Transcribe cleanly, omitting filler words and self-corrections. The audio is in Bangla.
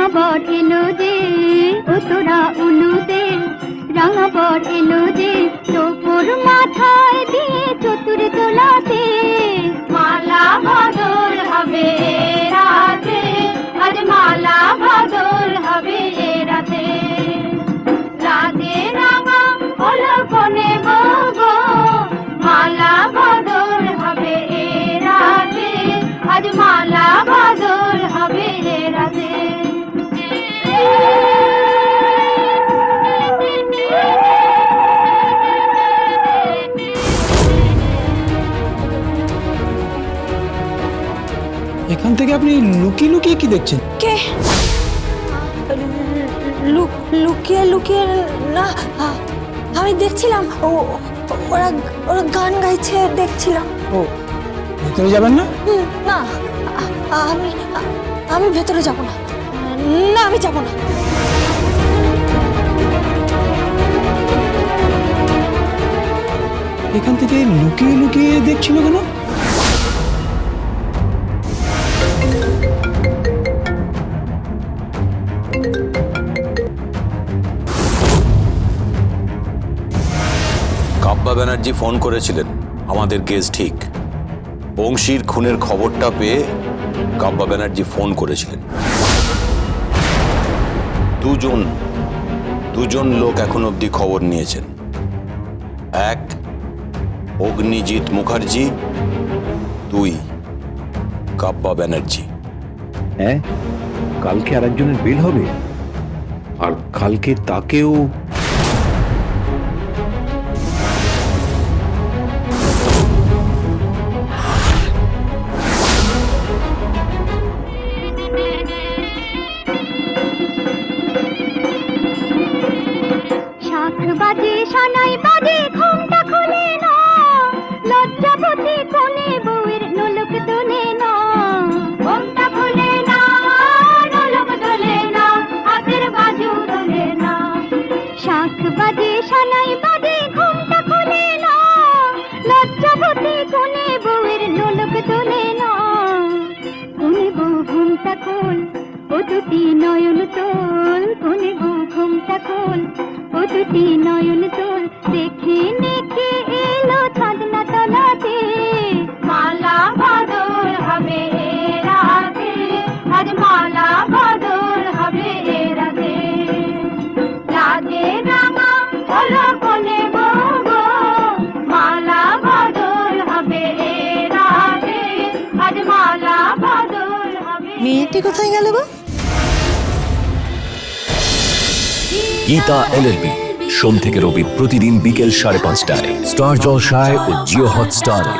রাঙা বট এলো যে তোরা উলুদে, রাঙা বট এলো যে তোর মাথায় দিয়ে চতুর তোলাতে। মালা বদল হবে রাতে, আজ মালা বদল হবে রাতে। রাতে রাঙা হলো কোনে গো, মালা বদল হবে রাতে, আজ মালা বদল হবে রাতে। এখান থেকে আপনি লুকিয়ে লুকিয়ে কি দেখছেন? কে? লুকিয়ে লুকিয়ে না, আমি দেখছিলাম ওরা ওরা গান গাইছে, দেখছিলাম। ও, ভেতরে যাবেন না? না, আমি আমি ভেতরে যাব না, না আমি যাব না। এখান থেকে লুকিয়ে লুকিয়ে দেখছিল কেন? কাব্যা ব্যানার্জি ফোন করেছিলেন, আমাদের গেস ঠিক। বংশীর খুনের খবরটা পেয়ে কাব্যা ব্যানার্জি ফোন করেছিলেন। দুজন লোক এখন অবধি খবর নিয়েছেন। এক, অগ্নিজিৎ মুখার্জি, দুই, কাব্যা ব্যানার্জি। হ্যাঁ, কালকে আরেকজনের বেল হবে, আর কালকে তাকেও। শাখ বাজে সানাই বাজে ঘুমটা খুলে না, লজ্জাবতী কোনে বউয়ের নোলক তোলে না। ঘুমটা খুলে না, নোলক তোলে না, হাতের বাজু তোলে না। শাখ বাজে সানাই বাজে ঘুমটা খুলে না, লজ্জাবতী কোনে বউয়ের নোলক তোলে না। কোনে বউ ঘুমটা খোল, ও দুটি নয়ন তোল, কোনে বউ ঘুমটা খোল, ও দুটি নয়ন তোল। দেখে নেকে এলো চাঁদনা তলাতে, মালা বদল হবে রাতে, আজ মালা বদল হবে রাতে। রাতে রাঙা হলো কোনে গো, মালা বদল হবে রাতে, আজ মালা বদল হবে। মেয়েটি কোথায় গেল গো? গীতা LLB সোম থেকে রবি প্রতিদিন বিকেল 5:30টায় স্টার জলসায় ও জিও হটস্টারে।